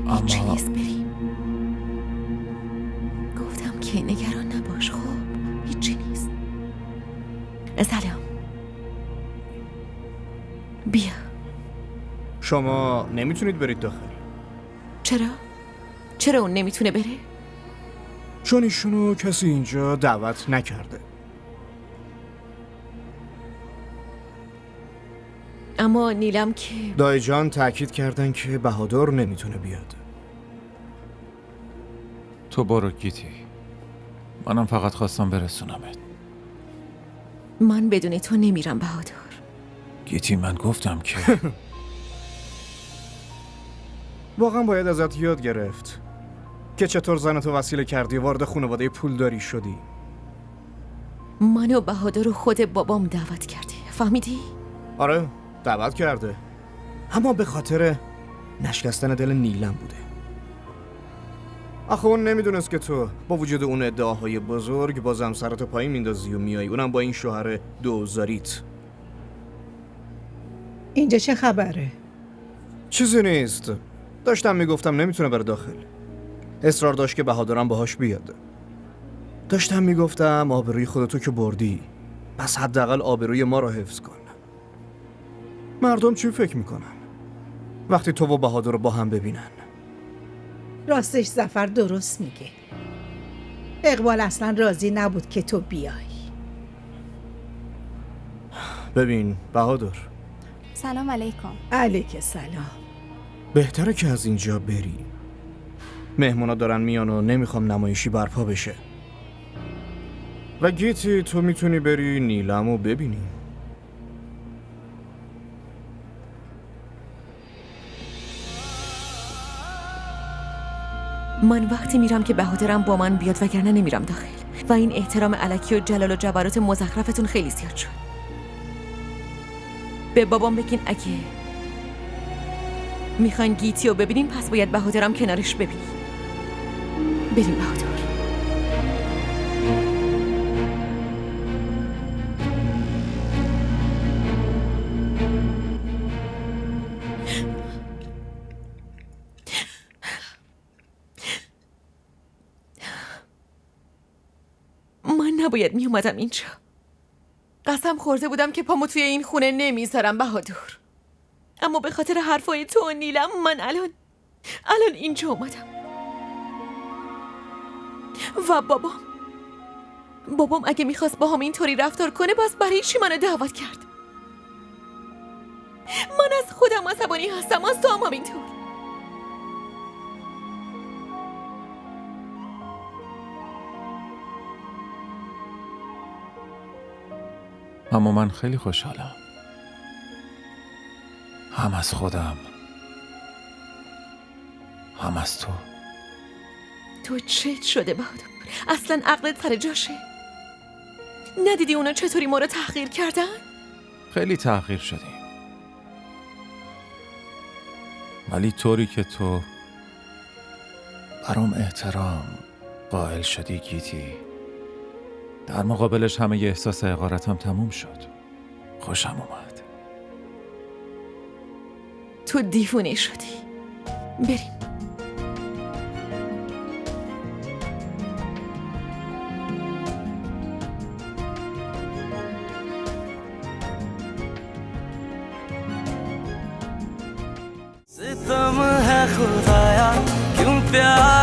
هیچی نیست، بریم. گفتم که نگران نباش. خب هیچی نیست. سلام. بیا. شما نمیتونید برید داخل. چرا؟ چرا اون نمیتونه بره؟ چون ایشونو کسی اینجا دعوت نکرده. اما نیلم که دایی جان تأکید کردن که بهادر نمیتونه بیاد. تو برو گیتی، منم فقط خواستم برسونمت. من بدون تو نمیرم بهادر. گیتی من گفتم که واقعا باید ازت یاد گرفت که چطور زنتو وسیله کردی وارد خانواده پولداری شدی. من و بهادر رو خود بابام دعوت کرده، فهمیدی؟ آره دعوت کرده، اما به خاطر نشکستن دل نیلم بوده. آخه اون نمیدونست که تو با وجود اون ادعاهای بزرگ بازم سرتو پایین میندازی و میای، اونم با این شوهر دوزاریت. اینجا چه خبره؟ چیزی نیست، داشتم میگفتم نمیتونه بره داخل. اصرار داشت که بهادرم باهاش بیاد. داشتم میگفتم آبروی خودتو که بردی، پس حداقل آبروی ما رو حفظ کن. مردم چی فکر میکنن وقتی تو و بهادر رو با هم ببینن؟ راستش ظفر درست میگه. اقبال اصلا راضی نبود که تو بیای. ببین بهادر، سلام علیکم. علیک سلام. بهتره که از اینجا بری. مهمونا دارن میان و نمیخوام نمایشی برپا بشه. و گیتی تو میتونی بری نیلمو ببینی. من وقتی میرم که بهادرم با من بیاد، وگرنه نمیرم داخل. و این احترام الکی و جلال و جبروت مزخرفتون خیلی زیاد شد. به بابام بگین اگه میخواین گیتی رو ببینین پس باید بهادرم کنارش ببینی. بریم بهادر. من نباید میومدم اینجا. قسم خورده بودم که پامو توی این خونه نمیذارم بهادر. اما به خاطر حرفای تو و نیلم من الان اینجا اومدم. و بابام اگه میخواست با هم اینطوری رفتار کنه بس برای چی منو دعوت کرد؟ من از خودم عصبانی هستم، از تو هم همینطور. اما من خیلی خوشحالم، هم از خودم هم از تو. تو چت شده بهادر؟ اصلا عقلت سر جاشه؟ ندیدی اونا چطوری ما رو تحقیر کردن؟ خیلی تأخیر شدیم، ولی طوری که تو برام احترام قائل شدی گیتی، در مقابلش همه ی احساس حقارتم تموم شد. خوشم اومد. تو دیوونه شدی. بریم. सितम है खुदाया क्यों प्यार